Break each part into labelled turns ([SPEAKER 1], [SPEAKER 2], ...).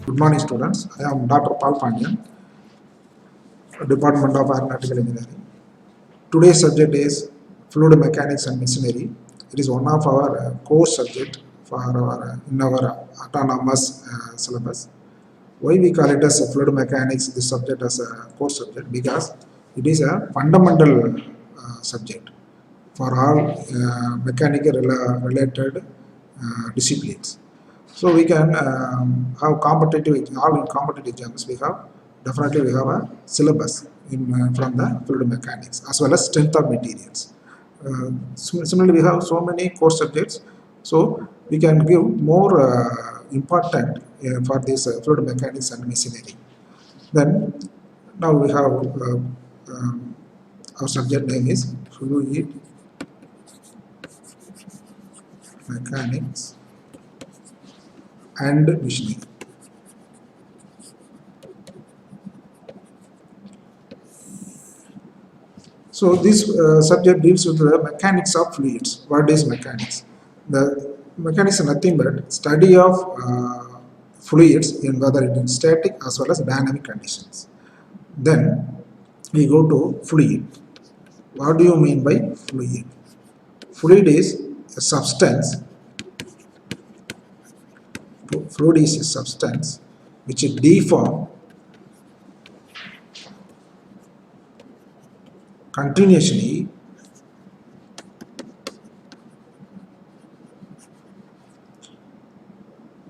[SPEAKER 1] Good morning, students. I am Dr. Paul Pandian, Department of Aeronautical Engineering. Today's subject is Fluid Mechanics and Machinery. It is one of our core subject for in our autonomous syllabus. Why we call it as a Fluid Mechanics, this subject as a core subject? Because it is a fundamental subject for all mechanical related disciplines. So we can have competitive, all in competitive exams we have, definitely we have a syllabus from the fluid mechanics as well as strength of materials. Similarly, we have so many core subjects, so we can give more important for this fluid mechanics and machinery. Then now we have our subject name is fluid mechanics and machinery. So this subject deals with the mechanics of fluids. What is mechanics? The mechanics is nothing but study of fluids in whether it is static as well as dynamic conditions. Then we go to fluid. What do you mean by fluid? Fluid is a substance. Fluid is a substance which is deformed continuously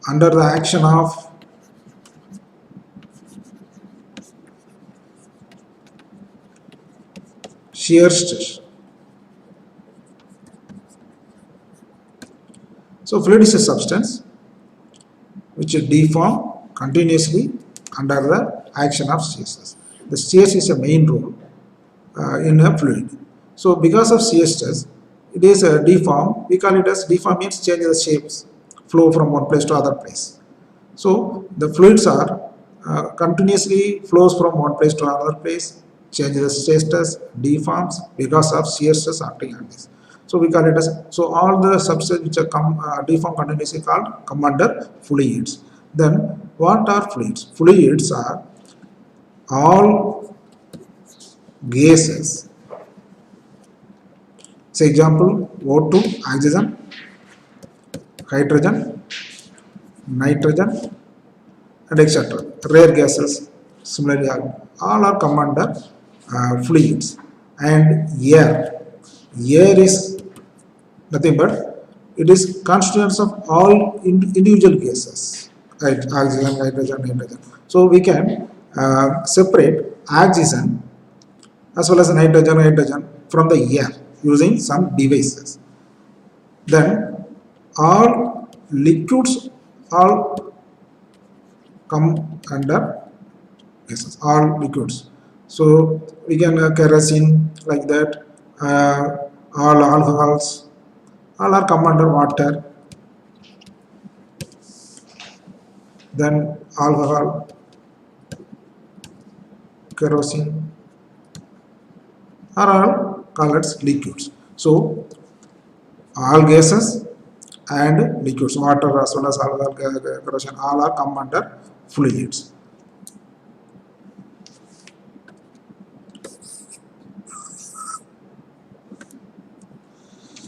[SPEAKER 1] under the action of shear stress. So fluid is a substance which is deformed continuously under the action of shear stress. The shear is a main role in a fluid. So because of shear stress, it is a deform. We call it as deform means change the shapes, flow from one place to other place. So the fluids are continuously flows from one place to another place, changes the stress, deforms because of shear stress acting on this. So we call it as, so all the substances which are deform continuously come under fluids. Then what are fluids? Fluids are all gases. Say example, O2, oxygen, hydrogen, nitrogen, and etc. Rare gases, similarly, all are come under fluids. And air. Air is nothing but it is constituents of all individual gases, right? Oxygen, hydrogen, nitrogen. So we can separate oxygen as well as nitrogen from the air using some devices. Then all liquids all come under gases, all liquids. So we can kerosene like that, all alcohols, all are come under water. Then alcohol, kerosene are all called as liquids. So all gases and liquids, water as well as alcohol, kerosene, all are come under fluids.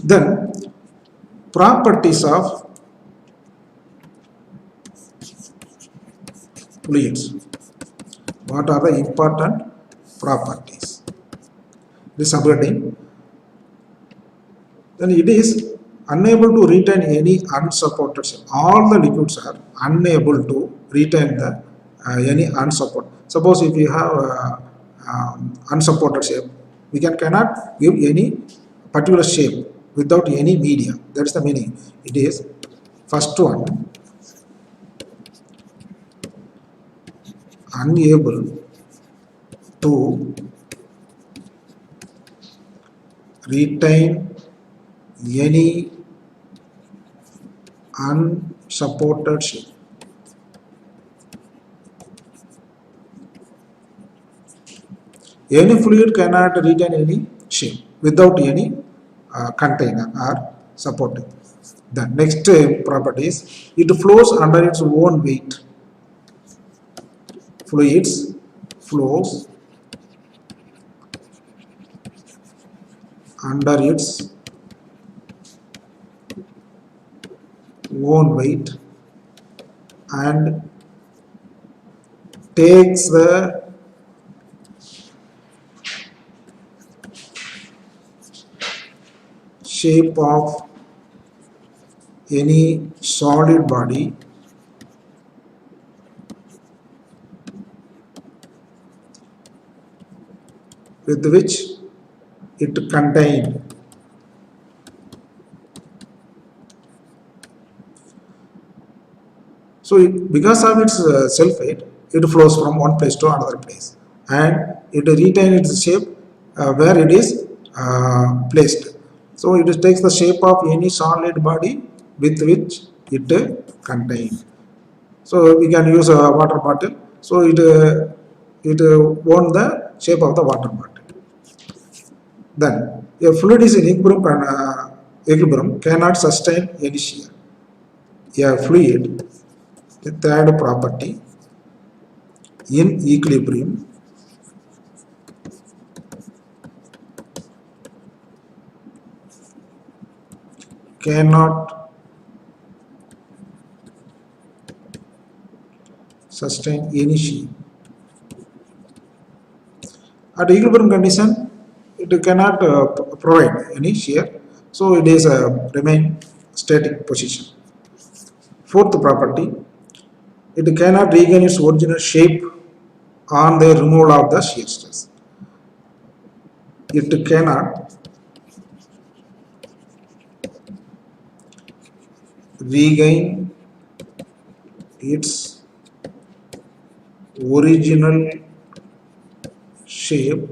[SPEAKER 1] Then properties of fluids. What are the important properties? This subheading. Then it is unable to retain any unsupported shape. All the liquids are unable to retain the any unsupported. Suppose if you have unsupported shape, we cannot give any particular shape without any media. That is the meaning. It is first one, unable to retain any unsupported shape. Any fluid cannot retain any shape without any container or supporting. The next property is it flows under its own weight. fluids flows under its own weight and takes the shape of any solid body with which it contained. So because of its self weight, it flows from one place to another place and it retains its shape where it is placed. So it takes the shape of any solid body with which it contains. So we can use a water bottle. So it won the shape of the water bottle. Then a fluid is in equilibrium cannot sustain any shear. A fluid, the third property, in equilibrium cannot sustain any shear. At equilibrium condition, it cannot provide any shear, so it is remain static position. Fourth property, it cannot regain its original shape on the removal of the shear stress. It cannot regain its original shape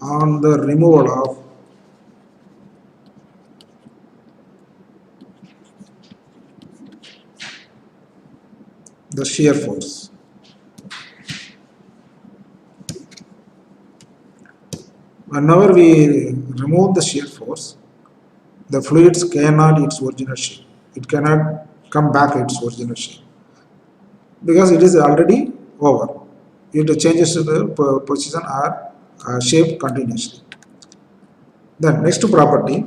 [SPEAKER 1] on the removal of the shear force. Whenever we remove the shear force, the fluids cannot its original shape. It cannot come back its original shape because it is already over. It changes to the position or shape continuously. Then next property,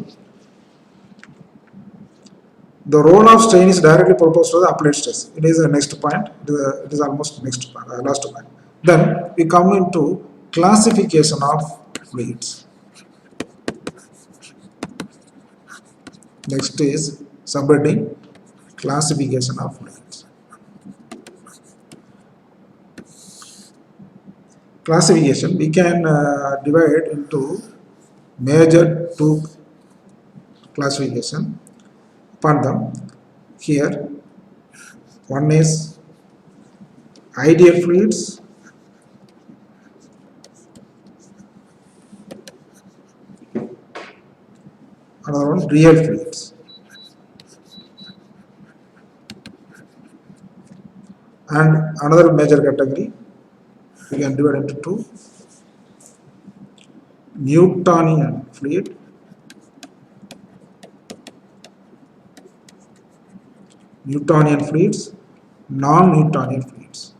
[SPEAKER 1] the role of strain is directly proportional to the applied stress. It is the next point. It is almost next last point. Then we come into classification of fluids. Next is subheading classification of fluids. Classification we can divide into major two classification upon them. Here one is ideal fluids, another one real fluids, and another major category we can divide into two: Newtonian fluid Newtonian fluids, non-Newtonian fluids.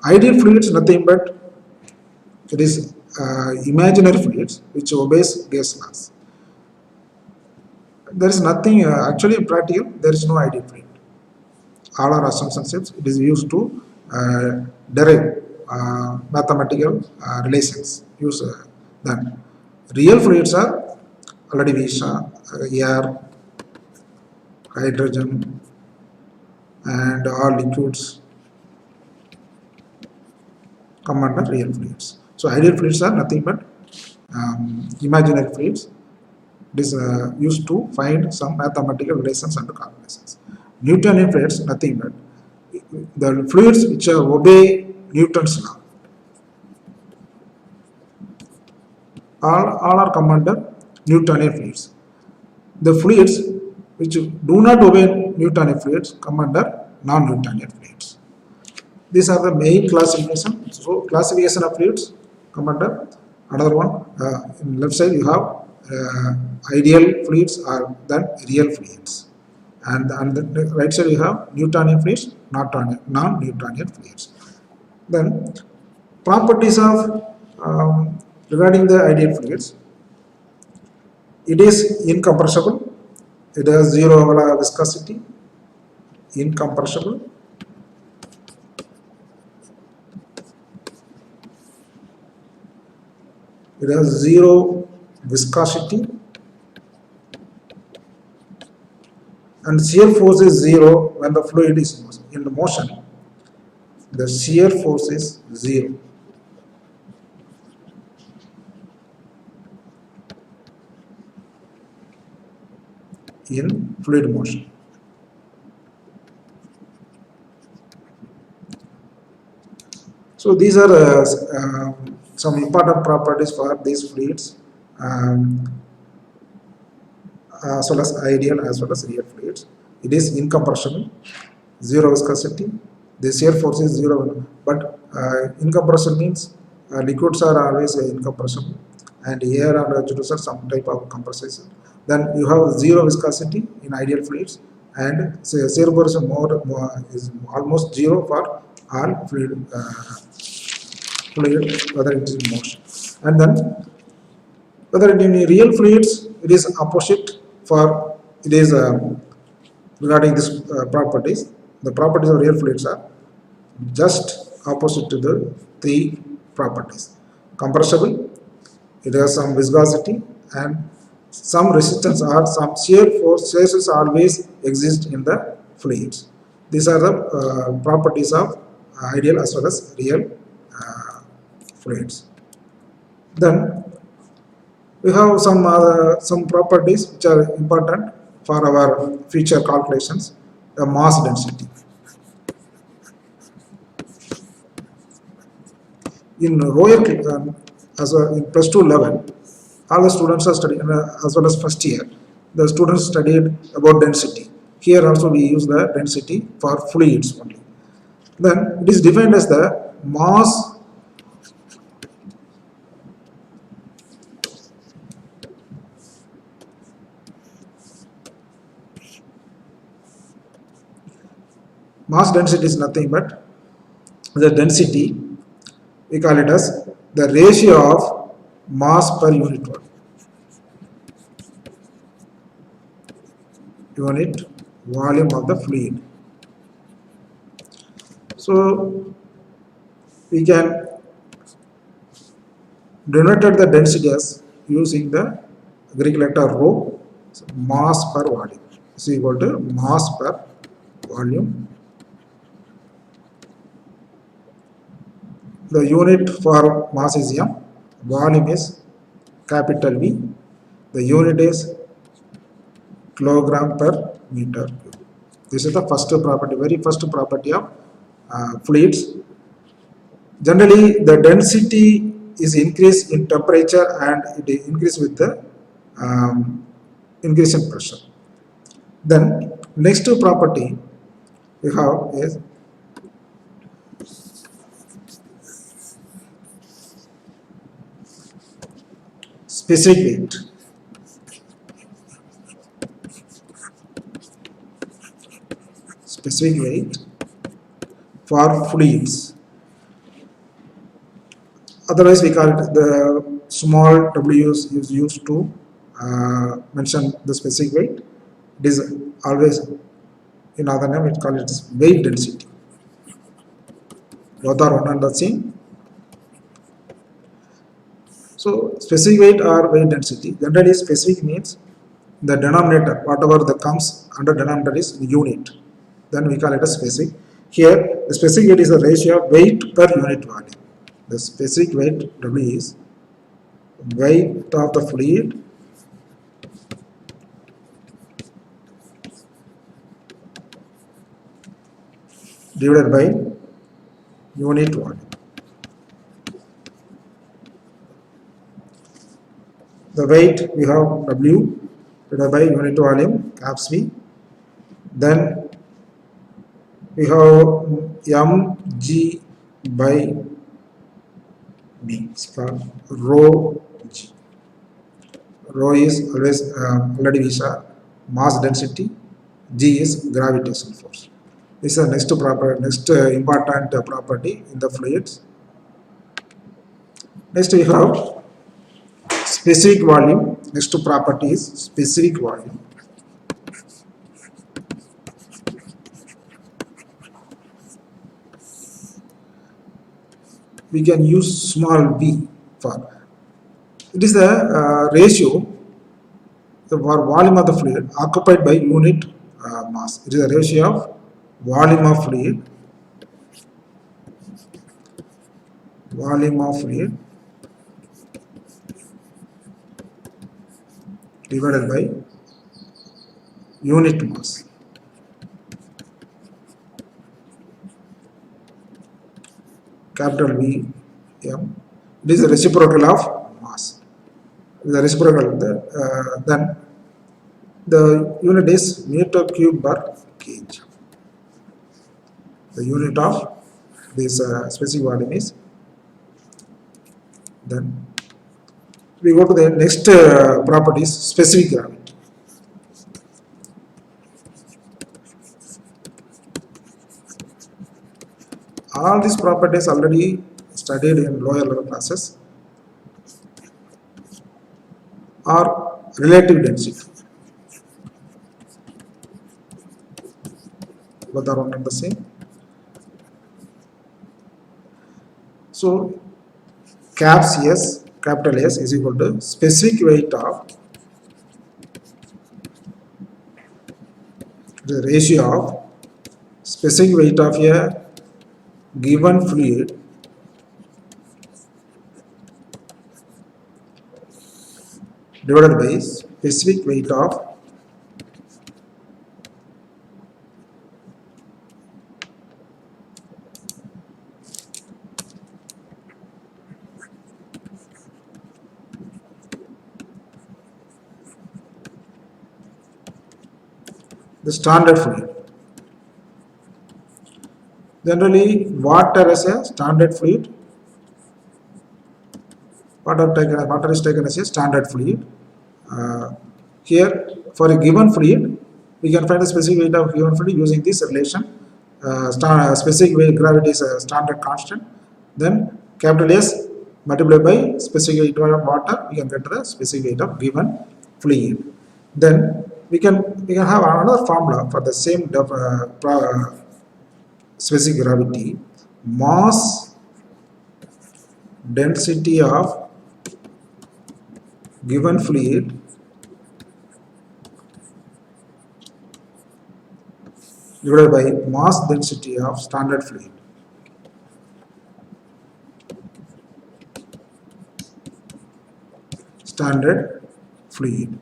[SPEAKER 1] Ideal fluids nothing but it is imaginary fluids which obeys gas laws. There is nothing actually in practical. There is no ideal fluid. All our assumptions it is used to derive mathematical relations. Use then real fluids are already we saw air, hydrogen, and all liquids come under real fluids. So ideal fluids are nothing but imaginary fluids. It is used to find some mathematical relations and correlations. Newtonian fluids nothing but the fluids which obey Newton's law. All are come under Newtonian fluids. The fluids which do not obey Newtonian fluids come under non-Newtonian fluids. These are the main classification. So classification of fluids come under Another one, in left side you have ideal fluids or then real fluids, and on the right side you have Newtonian fluids, non-Newtonian fluids. Then properties of regarding the ideal fluids, it is incompressible, it has zero viscosity, incompressible, it has zero viscosity, and shear force is zero when the fluid is in the motion. The shear force is zero. In fluid motion. So these are some important properties for these fluids, as well as ideal as well as real fluids. It is incompressible, zero viscosity. The shear force is zero, but incompressible means liquids are always incompressible, and air and H2S are some type of compressors. Then you have zero viscosity in ideal fluids, and shear force is almost zero for all fluid, whether it is in motion. And then whether in real fluids, it is opposite for it is regarding this properties. The properties of real fluids are just opposite to the three properties. Compressible, it has some viscosity and some resistance or some shear forces always exist in the fluids. These are the properties of ideal as well as real fluids. Then we have some properties which are important for our future calculations. The mass density. In lower as in plus 2 level, all the students are studying as well as first year. The students studied about density. Here also we use the density for fluids only. Then it is defined as the mass density is nothing but the density, we call it as the ratio of mass per unit volume of the fluid. So we can denote the density as using the Greek letter rho, so mass per volume is equal to mass per volume. The unit for mass is m, volume is capital V, the unit is kilogram per meter cube. This is the first property, very first property of fluids. Generally, the density is increased in temperature and it increase with the increase in pressure. Then next property we have is specific weight. Specific weight for fluids. Otherwise, we call it the small w is used to mention the specific weight. It is always in other name, it called it weight density. Both are one and the same. So specific weight or weight density. Generally, specific means the denominator, whatever that comes under denominator is unit. Then we call it a specific. Here, the specific weight is the ratio of weight per unit volume. The specific weight W is weight of the fluid divided by unit volume. The weight we have W divided by unit volume, caps V. Then we have mg by B. It's called rho G. Rho is always already we saw mass density. G is gravitational force. This is the next important property in the fluids. Next we have specific volume. Next property is specific volume. We can use small v for. It is the ratio for volume of the fluid occupied by unit mass. It is a ratio of volume of fluid divided by unit mass. Capital V M. It is the reciprocal of mass. The reciprocal then the unit is meter cube per kg. The unit of this specific volume is. Then we go to the next properties, specific gravity. All these properties already studied in lower level classes. Or relative density. Both are one and the same. So capital S is equal to specific weight of the ratio of specific weight of a given fluid divided by specific weight of the standard fluid. Generally, water is a standard fluid. Water is taken as a standard fluid. Here, for a given fluid, we can find the specific weight of given fluid using this relation. Specific weight gravity is a standard constant. Then capital S multiplied by specific weight of water, we can get the specific weight of given fluid. Then we can have another formula for the same specific gravity. Mass density of given fluid divided by mass density of standard fluid. Standard fluid.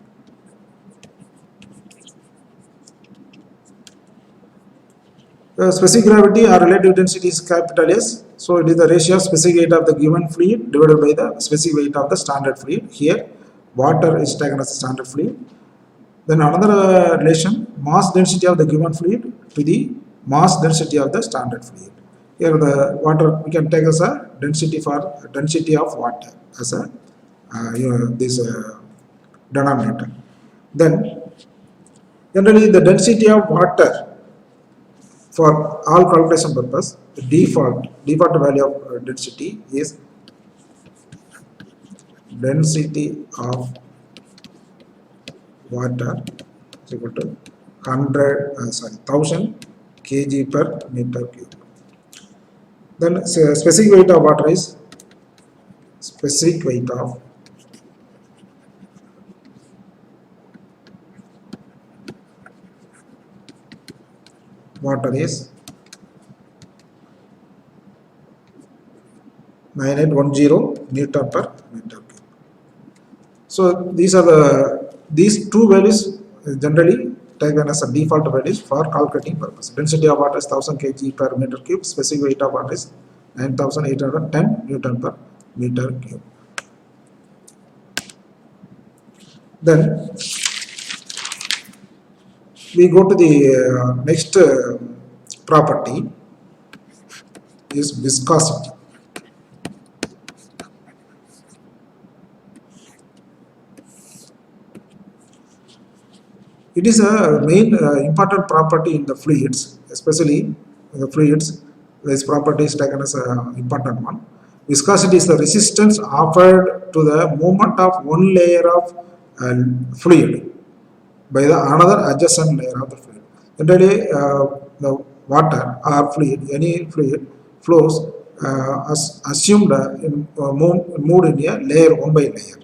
[SPEAKER 1] Specific gravity or relative density is capital S. So it is the ratio of specific weight of the given fluid divided by the specific weight of the standard fluid. Here water is taken as the standard fluid. Then another relation, mass density of the given fluid to the mass density of the standard fluid. Here the water we can take as a density of water as a this denominator. Then generally the density of water for all calculation purpose, the default value of density is density of water is equal to 1000 kg per meter cube. Then specific weight of water is specific weight of water is 9810 Newton per meter cube. So these two values generally taken as a default values for calculating purpose. Density of water is 1000 kg per meter cube. Specific weight of water is 9810 Newton per meter cube. Then we go to the next property is viscosity. It is a main important property in the fluids, especially the fluids. This property is taken as an important one. Viscosity is the resistance offered to the movement of one layer of fluid by the another adjacent layer of the fluid. Generally, the water or fluid, any fluid flows assumed moved in a layer one by layer.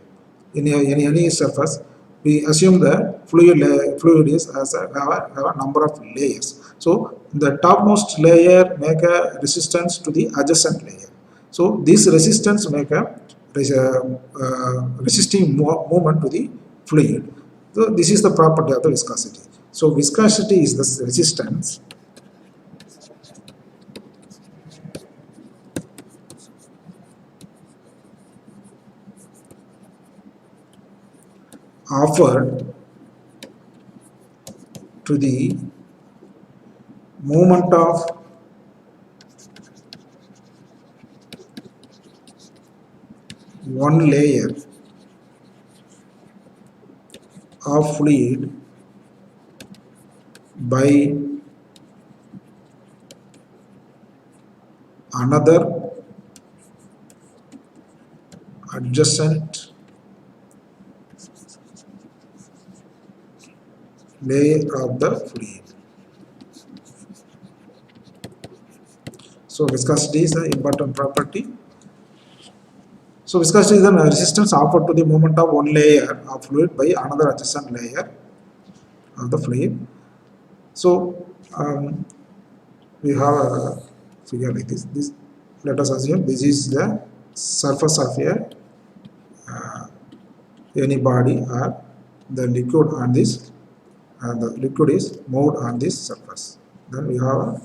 [SPEAKER 1] In any surface, we assume the fluid is has have a number of layers. So the topmost layer make a resistance to the adjacent layer. So this resistance make a resisting movement to the fluid. So this is the property of the viscosity. So viscosity is the resistance offered to the movement of one layer of fluid by another adjacent layer of the fluid. So viscosity is an important property. So viscosity is the resistance offered to the movement of one layer of fluid by another adjacent layer of the fluid. So we have a figure like this. Let us assume this is the surface of any body or the liquid on this, the liquid is moved on this surface. Then we have a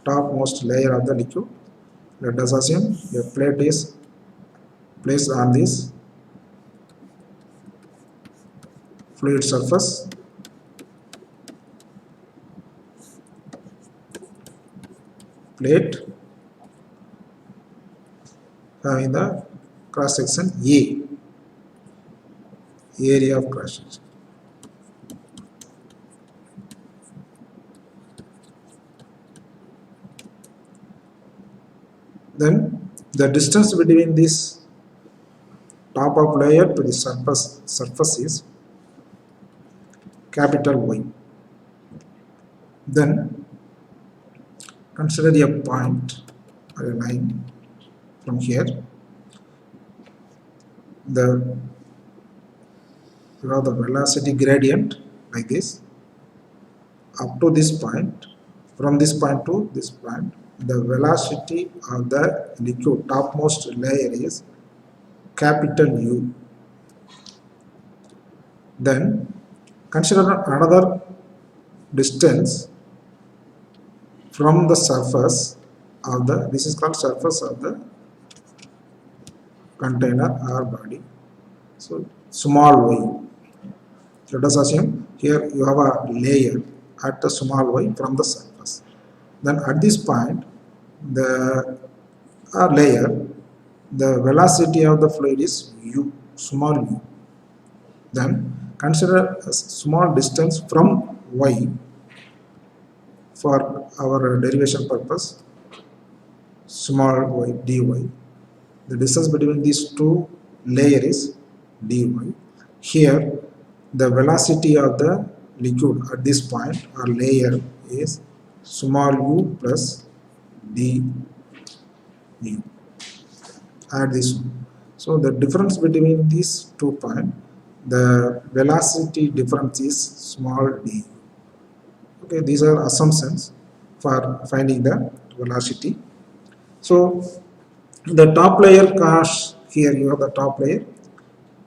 [SPEAKER 1] topmost layer of the liquid. Let us assume a plate is placed on this fluid surface. Plate having the cross section A, area of cross section. Then the distance between this top of layer to the surface is capital Y. Then consider a point or a line from here. You have the velocity gradient like this up to this point. From this point to this point, the velocity of the liquid topmost layer is capital U. Then consider another distance from the surface of the, this is called surface of the container or body. So small y. Let us assume here you have a layer at the small y from the surface. Then at this point, the layer, the velocity of the fluid is u, small u. Then consider a small distance from y for our derivation purpose, small y dy. The distance between these two layers is dy. Here the velocity of the liquid at this point or layer is small u plus d u. Add this one. So the difference between these 2 points, the velocity difference is small d. Okay, these are assumptions for finding the velocity. So the top layer cause, here you have the top layer,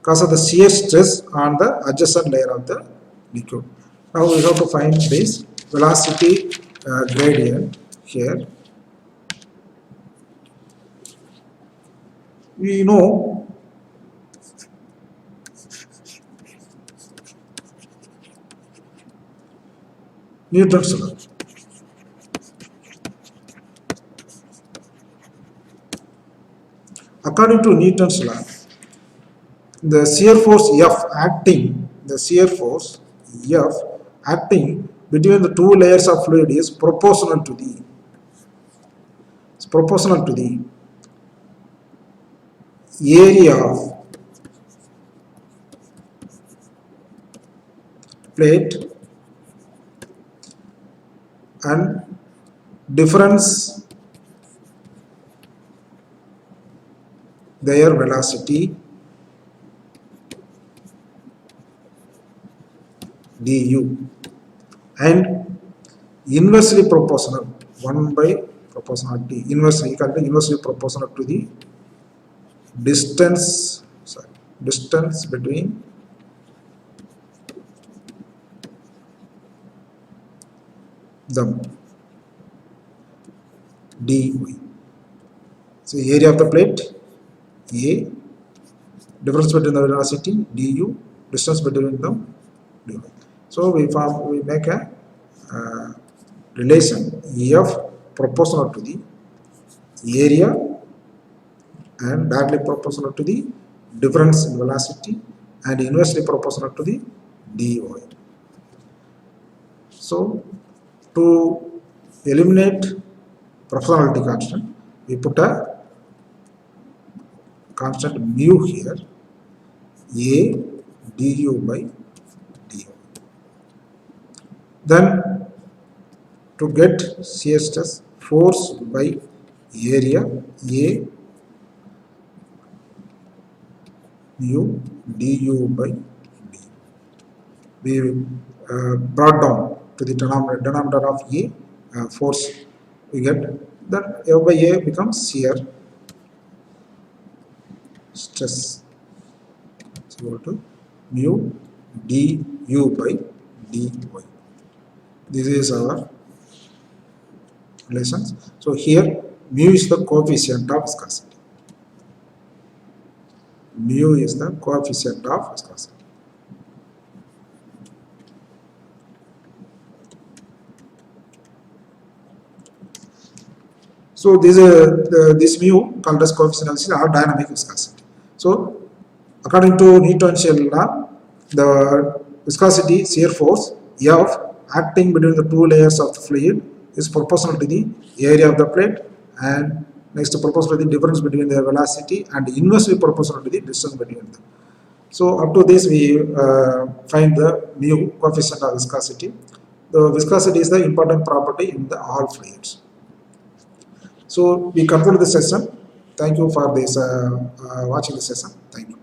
[SPEAKER 1] cause of the shear stress on the adjacent layer of the liquid. Now we have to find this velocity gradient here. We know Newton's law. According to Newton's law, the shear force F acting, the shear force F acting between the two layers of fluid is proportional to the area of plate and difference their velocity du, and inversely proportional 1 by proportionality inversely proportional to the distance between them dy. So area of the plate A, difference between the velocity du, distance between them dy. So we make a relation F proportional to the area and directly proportional to the difference in velocity and inversely proportional to the dy. So to eliminate proportionality constant, we put a constant mu here, A du by dy. Then to get shear stress, force by area, A mu du by d. We brought down to the denominator of A, force we get, then F by A becomes shear stress is equal to mu du by dy. This is our relations. So here mu is the coefficient of viscosity. Mu is the coefficient of viscosity. So this mu called as coefficient of viscosity or dynamic viscosity. So according to Newton's law, the viscosity shear force F acting between the two layers of the fluid is proportional to the area of the plate and next proportional to the difference between their velocity and inversely proportional to the distance between them. So up to this we find the mu coefficient of viscosity. The viscosity is the important property in the all fluids. So we conclude the session. Thank you for this watching the session. Thank you.